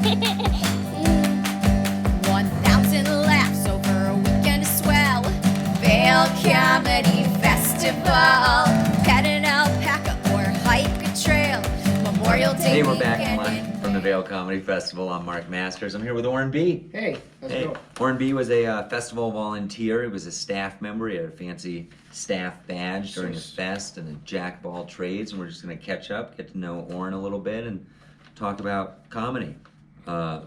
1,000 laughs over a weekend as swell. Vail Comedy Festival. Pet an alpaca or hike a trail. Memorial Day Hey, we're back weekend live from the Vail Comedy Festival. I'm Mark Masters. I'm here with Orin Be. Hey, how's it going? Orin Be was a festival volunteer. He was a staff member. He had a fancy staff badge during the fest and a jack of all trades. And we're just going to catch up, get to know Orin a little bit, and talk about comedy.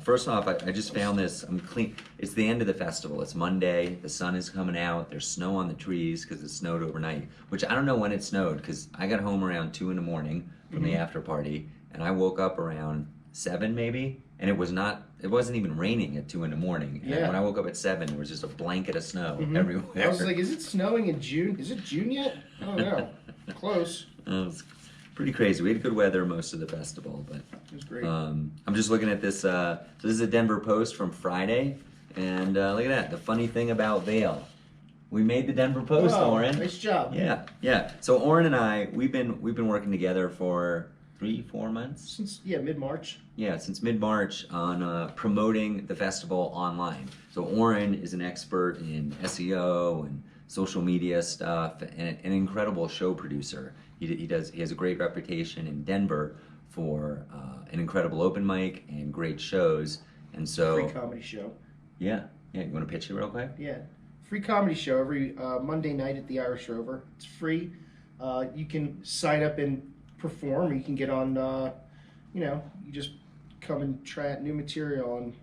First off, I just found this. I'm clean. It's the end of the festival. It's Monday. The sun is coming out. There's snow on the trees because it snowed overnight. Which I don't know when it snowed because I got home around 2 in the morning from the after party, and I woke up around 7 maybe, and it wasn't even raining at 2 in the morning. And when I woke up at 7, there was just a blanket of snow everywhere. I was like, is it snowing in June? Is it June yet? I don't know. Close. It was pretty crazy. We had good weather most of the festival, but It was great. I'm just looking at this. So this is a Denver Post from Friday, and look at that. The funny thing about Vail, we made the Denver Post, Orin. Nice job. Yeah. So Orin and I, we've been working together for 3-4 months. Since mid-March. Yeah, since mid-March on promoting the festival online. So Orin is an expert in SEO and social media stuff, and an incredible show producer. He has a great reputation in Denver for an incredible open mic and great shows. And so Free comedy show. Yeah. You want to pitch it real quick? Yeah. Free comedy show every Monday night at the Irish Rover. It's free. You can sign up and perform. You can get on, you just come and try out new material and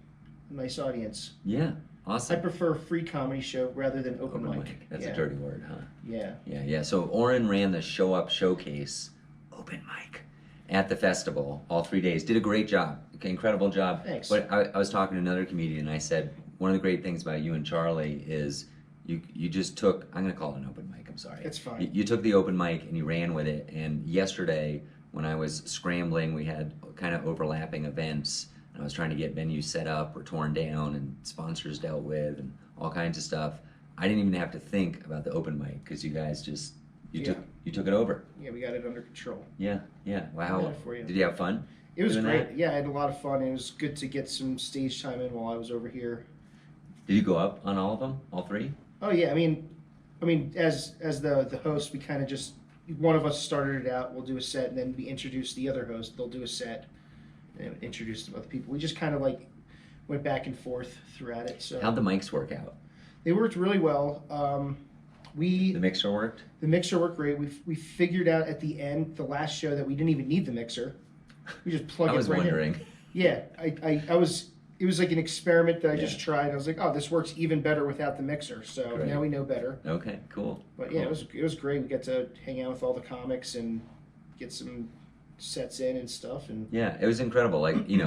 a nice audience. Yeah. I Awesome. prefer a free comedy show rather than open mic. That's a dirty word, huh? Yeah. Yeah. So Orin ran the Show Up Showcase open mic at the festival all 3 days. Did a great job. Incredible job. Thanks. But I was talking to another comedian, and I said, one of the great things about you and Charlie is you just took, I'm going to call it an open mic, I'm sorry. That's fine. You took the open mic and you ran with it. And yesterday, when I was scrambling, we had kind of overlapping events. I was trying to get venues set up or torn down and sponsors dealt with and all kinds of stuff. I didn't even have to think about the open mic because you guys just took it over. Yeah, we got it under control. Yeah. Wow. got it for you. Did you have fun? It was doing great. that? Yeah, I had a lot of fun. It was good to get some stage time in while I was over here. Did you go up on all of them? All 3? Oh yeah, I mean, as the host, we kind of just, one of us started it out. We'll do a set, and then we introduce the other host. They'll do a set, and introduce some other people. We just kind of like went back and forth throughout it. So How'd the mics work out? they worked really well. The mixer worked? The mixer worked great. We figured out at the end, the last show, that we didn't even need the mixer. We just plug it right in. I was wondering. Yeah, I was. It was like an experiment that I just tried. I was like, oh, this works even better without the mixer. So now we know better. Okay, cool. But yeah, it was great. We got to hang out with all the comics and get some sets in and stuff. And Yeah, it was incredible. Like, it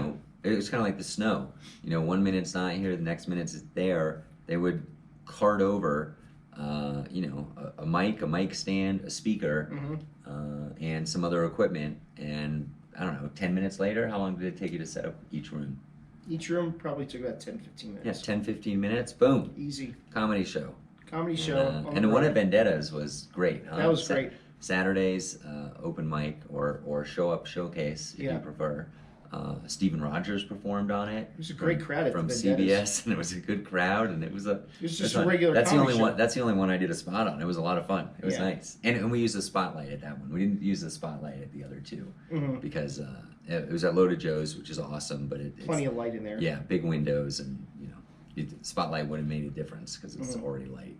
was kind of like the snow. 1 minute it's not here, the next minute it's there. They would cart over, a mic stand, a speaker, and some other equipment. And I don't know, 10 minutes later, how long did it take you to set up each room? each room probably took about 10, 15 minutes. Yeah, 10, 15 minutes, boom. Easy. Comedy show. Comedy show. And the one at Vendettas was great. Huh? That was great. Saturdays, open mic or show up showcase if you prefer. Stephen Rogers performed on it. It was a great crowd at from the Vendettas. CBS, and it was a good crowd, and it was just a regular That's the comedy only show. one. That's the only one I did a spot on. It was a lot of fun. It was Yeah. nice, and we used a spotlight at that one. We didn't use the spotlight at the other two because it was at Loaded Joe's, which is awesome, but it's Plenty of light in there. yeah, big windows, and spotlight would have made a difference because it's already light.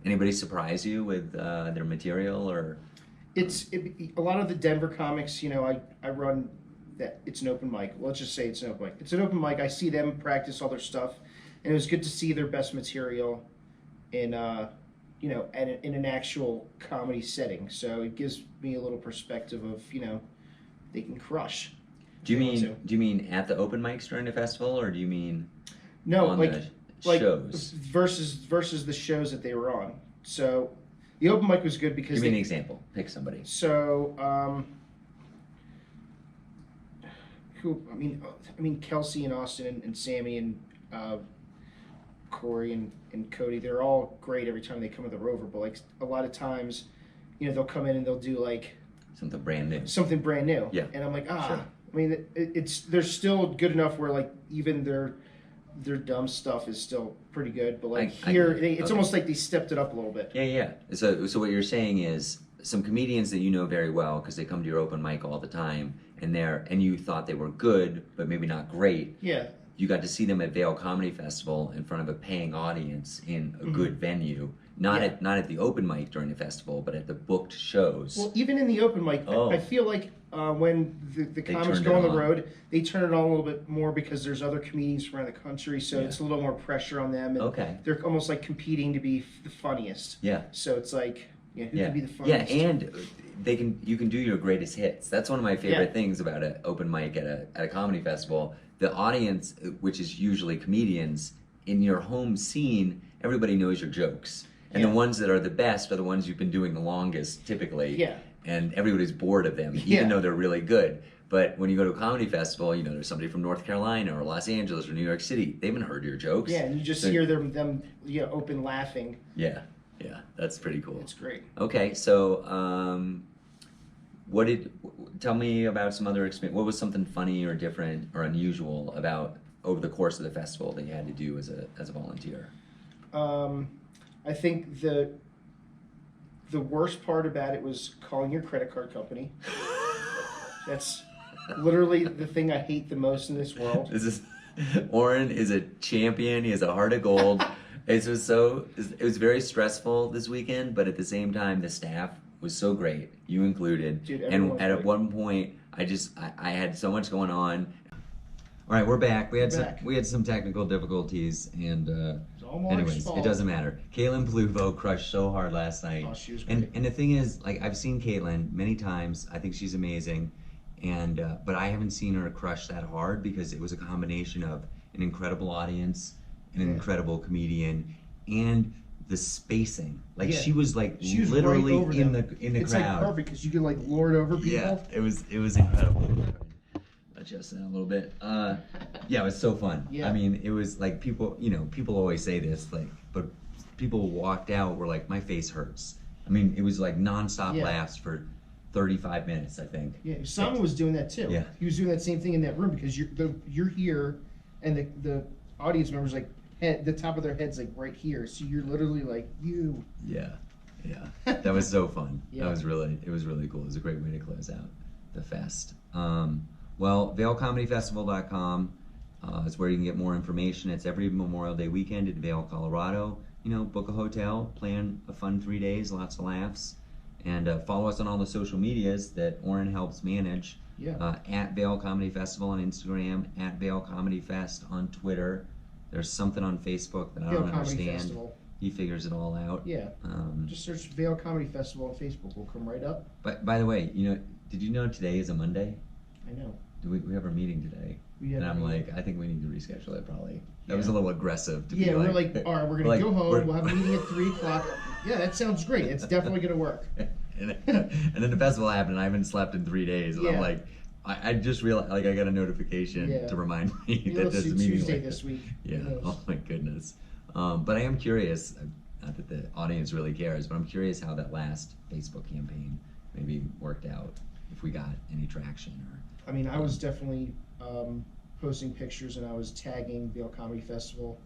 Anybody surprise you with their material or? A lot of the Denver comics, I run that it's an open mic. Well, let's just say it's an open mic. It's an open mic. I see them practice all their stuff, and it was good to see their best material in in an actual comedy setting. So it gives me a little perspective of they can crush. Do you mean at the open mics during the festival, or do you mean No, on like the shows? versus the shows that they were on. So the open mic was good because Give me an example. Pick somebody. So Kelsey and Austin and Sammy and Corey and Cody, they're all great every time they come to the Rover. But like a lot of times, they'll come in and they'll do like Something brand new. something brand new. Yeah. And I'm like, Sure. I mean, it's they're still good enough where like even their dumb stuff is still pretty good, but like it's almost like they stepped it up a little bit. Yeah. So what you're saying is some comedians that you know very well because they come to your open mic all the time, and you thought they were good, but maybe not great. Yeah. You got to see them at Vail Comedy Festival in front of a paying audience in a good venue. Not at the open mic during the festival, but at the booked shows. Well, even in the open mic, I feel like when the comics go on the road, they turn it on a little bit more because there's other comedians from around the country, so it's a little more pressure on them. And they're almost like competing to be the funniest. Yeah. So it's like, who can be the funniest? Yeah, and you can do your greatest hits. That's one of my favorite things about an open mic at a comedy festival. The audience, which is usually comedians, in your home scene, everybody knows your jokes. And the ones that are the best are the ones you've been doing the longest, typically. Yeah. And everybody's bored of them, even though they're really good. But when you go to a comedy festival, there's somebody from North Carolina or Los Angeles or New York City. They haven't heard your jokes. Yeah, and you just hear them open laughing. Yeah, that's pretty cool. It's great. Okay, so tell me about some other experience. What was something funny or different or unusual about over the course of the festival that you had to do as a volunteer? I think the worst part about it was calling your credit card company. That's literally the thing I hate the most in this world. Orin is a champion. He has a heart of gold. It was very stressful this weekend, but at the same time, the staff was so great, you included. Dude, and at one point, I had so much going on. All right, we're back. We had some technical difficulties, and anyways, it doesn't matter. Caitlin Pluvo crushed so hard last night. Oh, she was great. And the thing is, like, I've seen Caitlin many times. I think she's amazing, but I haven't seen her crush that hard because it was a combination of an incredible audience, an incredible comedian, and the spacing. Like she was literally right in the it's crowd. It's like perfect because you could like lord over people. Yeah, it was incredible. Adjust that a little bit. It was so fun. Yeah. I mean, it was like people always say this, like, but people walked out were like, my face hurts. I mean, it was like nonstop laughs for 35 minutes, I think. Yeah, Simon was doing that too. Yeah. He was doing that same thing in that room because you're here, and the audience members like the top of their heads like right here, so you're literally like you. Yeah. That was so fun. Yeah. It was really cool. It was a great way to close out the fest. Well, VailComedyFestival.com is where you can get more information. It's every Memorial Day weekend in Vail, Colorado. Book a hotel, plan a fun 3 days, lots of laughs, and follow us on all the social medias that Orin helps manage. Yeah. At Vail Comedy Festival on Instagram, at Vail Comedy Fest on Twitter. There's something on Facebook that I don't understand. Festival. He figures it all out. Yeah. Just search Vail Comedy Festival on Facebook. We'll come right up. But by the way, did you know today is a Monday? I know. We have our meeting today. And I'm like, I think we need to reschedule it probably. That was a little aggressive to be we're like, all right, we're going to go home. We'll have a meeting at 3 o'clock. Yeah, that sounds great. It's definitely going to work. and then the festival happened and I haven't slept in 3 days. And I'm like, I just realized, like, I got a notification to remind me that there's a meeting. Tuesday this week. Yeah, oh my goodness. But I am curious, not that the audience really cares, but I'm curious how that last Facebook campaign maybe worked out, if we got any traction. I mean, I was definitely posting pictures and I was tagging Vail Comedy Festival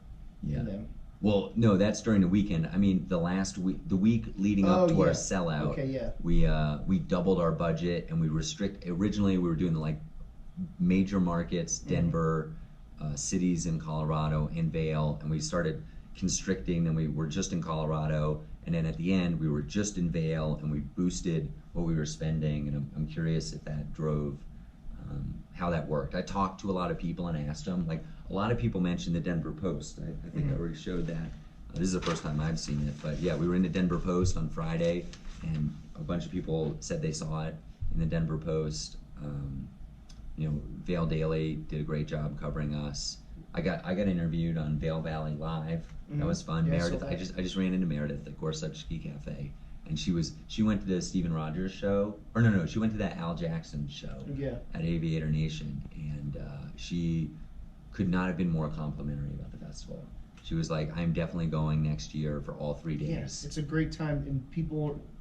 in them. Well, no, that's during the weekend. I mean, the week leading up to our sellout, we doubled our budget and we originally we were doing the major markets, Denver, cities in Colorado, and Vail, and we started constricting, and we were just in Colorado, and then at the end we were just in Vail, and we boosted what we were spending, and I'm curious if that drove how that worked. I talked to a lot of people and asked them, like, a lot of people mentioned the Denver Post. I think I already showed that. This is the first time I've seen it, but yeah, we were in the Denver Post on Friday, and a bunch of people said they saw it in the Denver Post. Vail Daily did a great job covering us. I got interviewed on Vail Valley Live. That was fun. Yeah, Meredith, I just ran into Meredith at Gorsuch Ski Cafe, and she went to the Stephen Rogers show, or no, she went to that Al Jackson show at Aviator Nation, and she could not have been more complimentary about the festival. She was like, I'm definitely going next year for all 3 days. Yes, it's a great time, and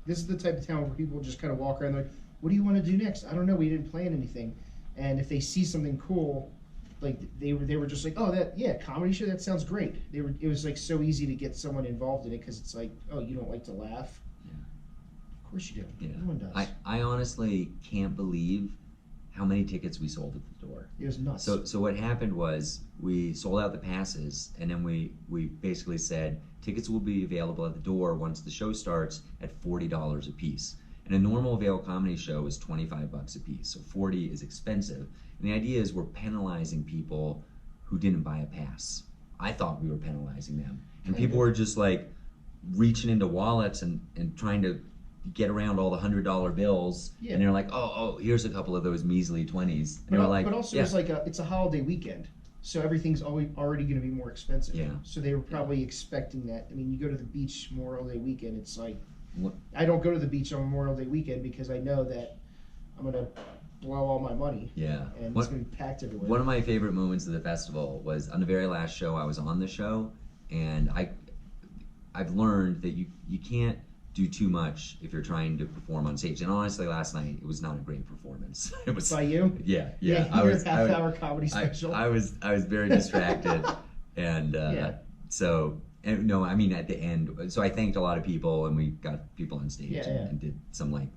this is the type of town where people just kind of walk around like, what do you want to do next? I don't know, we didn't plan anything. and if they see something cool, like they were just like, oh, comedy show, that sounds great. It was like so easy to get someone involved in it because it's like, oh, you don't like to laugh? Yeah. Of course you do. Yeah. Everyone does. I honestly can't believe how many tickets we sold at the door. It was nuts. So what happened was we sold out the passes, and then we basically said tickets will be available at the door once the show starts at $40 a piece. And a normal Vail comedy show is $25 a piece, so 40 is expensive. And the idea is we're penalizing people who didn't buy a pass. I thought we were penalizing them, and people were just like reaching into wallets and trying to get around all the $100 bills, Yeah. and they're like, oh, here's a couple of those measly 20s. And they were like, but also yeah. it's like it's a holiday weekend, so everything's already going to be more expensive. Yeah. So they were probably expecting that. I mean, you go to the beach Memorial Day weekend, it's like, What- I don't go to the beach on Memorial Day weekend because I know that I'm going to blow all my money. Yeah. And What- it's going to be packed everywhere. One of my favorite moments of the festival was on the very last show. I was on the show, and I've learned that you can't do too much if you're trying to perform on stage. And honestly, last night it was not a great performance. It was By you? Yeah. Your half-hour comedy special. I was very distracted, and Yeah. so. And no, I mean at the end. So I thanked a lot of people, and we got people on stage Yeah, and did some like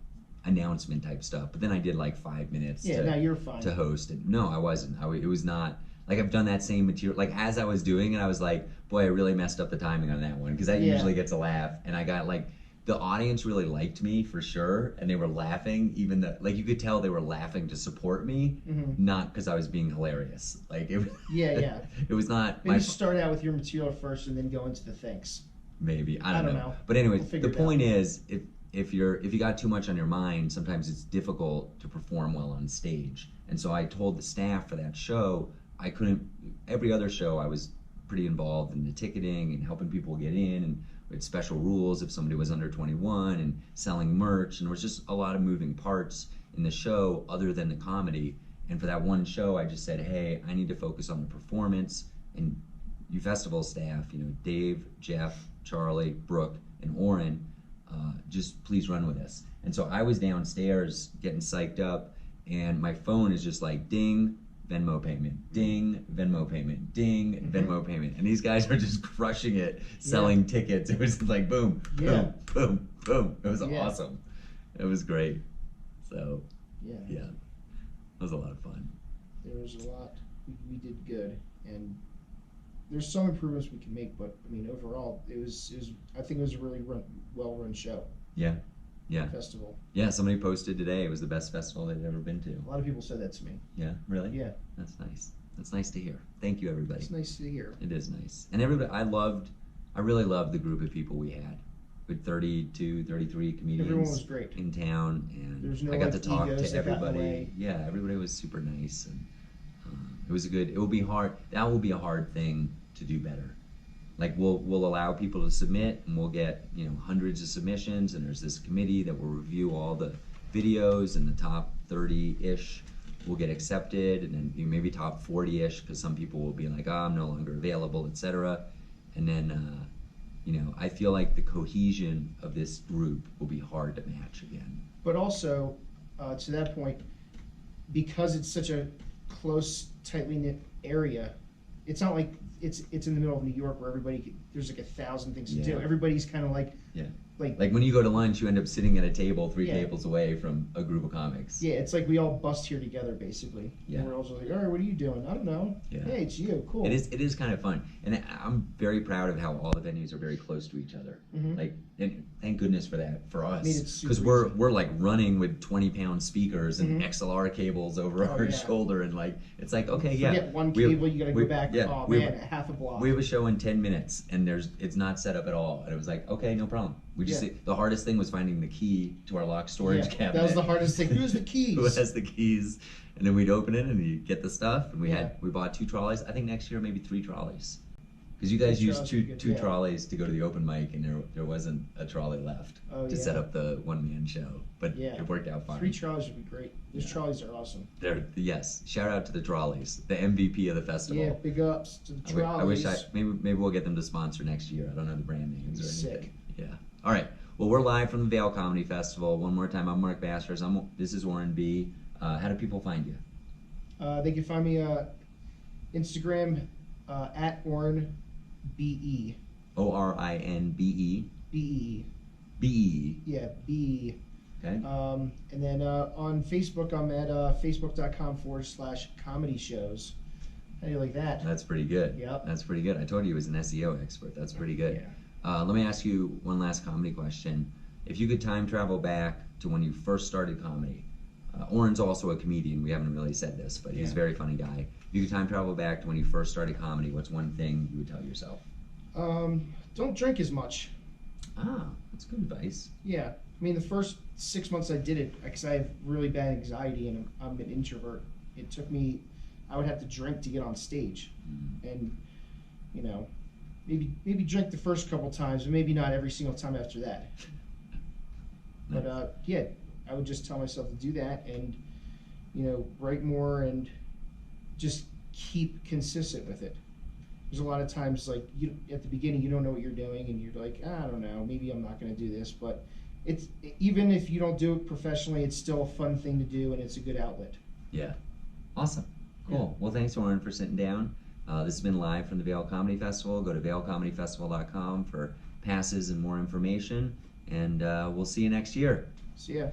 announcement type stuff. But then I did like 5 minutes. Yeah, no, you're fine. To host it. No, I wasn't. It was not like I've done that same material. Like as I was doing it, I was like, boy, I really messed up the timing on that one because that Yeah. usually gets a laugh, and I got like. The audience really liked me for sure, and they were laughing. Even like you could tell they were laughing to support me, not because I was being hilarious. Like it. Yeah. It was not. Maybe start out with your material first and then go into the thanks. Maybe I don't know. But We'll anyways, figure the it point out. is, if you got too much on your mind, sometimes it's difficult to perform well on stage. And so I told the staff for that show I couldn't. Every other show I was pretty involved in the ticketing and helping people get in, and we had special rules if somebody was under 21 and selling merch, and there was just a lot of moving parts in the show other than the comedy. And for that one show, I just said, hey, I need to focus on the performance, and you festival staff, Dave, Jeff, Charlie, Brooke, and Orin, just please run with us. And so I was downstairs getting psyched up, and my phone is just like ding, Venmo payment, ding, Venmo payment, ding, Venmo payment. And these guys are just crushing it, selling tickets. It was like boom, boom, boom, boom. It was awesome. It was great. So, yeah, it was a lot of fun. There was a lot. We did good, and there's some improvements we can make, but I mean, overall, it was. I think it was a really well-run show. Yeah. Festival. Yeah, somebody posted today it was the best festival they'd ever been to. A lot of people said that to me. Yeah, really? Yeah. That's nice. That's nice to hear. Thank you, everybody. It's nice to hear. It is nice. And everybody, I really loved the group of people we had. With 32, 33 comedians. Everyone was great. In town, and There's no, I got like, to talk egos to that got in the everybody. way. Yeah, everybody was super nice, and it was it will be hard. That will be a hard thing to do better. Like we'll allow people to submit, and we'll get hundreds of submissions, and there's this committee that will review all the videos, and the top 30-ish will get accepted, and then maybe top 40-ish because some people will be like, I'm no longer available, etc. And then I feel like the cohesion of this group will be hard to match again. But also, to that point, because it's such a close, tightly knit area, it's not like it's in the middle of New York where there's like 1,000 things to do. Everybody's kind of like like when you go to lunch, you end up sitting at a table 3 Yeah. tables away from a group of comics. Yeah, it's like we all bust here together basically. Yeah. And we're all just like, all right, what are you doing? I don't know. Yeah. Hey, it's you. Cool. It is kind of fun, and I'm very proud of how all the venues are very close to each other. Like, and thank goodness for that for us, I mean, it's super because we're like running with 20-pound speakers and Mhm. XLR cables over our yeah. shoulder, and like it's like okay, Forget one we have- cable, you gotta we- go back. yeah, Oh we man, have- half a block. We have a show in 10 minutes, and it's not set up at all. And it was like, okay, no problem. We just the hardest thing was finding the key to our locked storage cabinet. That was the hardest thing. Who's the keys? Who has the keys? And then we'd open it, and you get the stuff. And Yeah. we bought 2 trolleys. I think next year maybe 3 trolleys, because you guys Two used trolleys would be good, two yeah. trolleys to go to the open mic, and there wasn't a trolley left to set up the one-man show. But it worked out fine. 3 trolleys would be great. Those trolleys are awesome. Yes, shout out to the trolleys, the MVP of the festival. Yeah, big ups to the I wish trolleys. maybe we'll get them to sponsor next year. I don't know the brand names or Sick. anything. Yeah. All right. Well, we're live from the Vail Comedy Festival. One more time, I'm Mark Bassers. This is Orin Be. How do people find you? They can find me Instagram at Orin Be. ORINBE. Be. BE. Yeah, Be. Okay. And then on Facebook, I'm at facebook.com/comedy shows. How do you like that? That's pretty good. Yep. That's pretty good. I told you he was an SEO expert. That's pretty good. Yeah. Let me ask you one last comedy question. If you could time travel back to when you first started comedy, Orin's also a comedian. We haven't really said this, but he's a very funny guy. If you could time travel back to when you first started comedy, what's one thing you would tell yourself? Don't drink as much. Ah, that's good advice. Yeah. I mean, the first 6 months I did it, because I have really bad anxiety and I'm an introvert. It took me, I would have to drink to get on stage. And, you know, maybe drink the first couple times, but maybe not every single time after that. Nice. But, yeah, I would just tell myself to do that and, you know, write more and just keep consistent with it. There's a lot of times, like, you at the beginning, you don't know what you're doing, and you're like, I don't know, maybe I'm not going to do this. But it's, even if you don't do it professionally, it's still a fun thing to do, and it's a good outlet. Yeah. Awesome. Cool. Well, thanks, Orin, for sitting down. This has been live from the Vail Comedy Festival. Go to vailcomedyfestival.com for passes and more information, and we'll see you next year. So, yeah.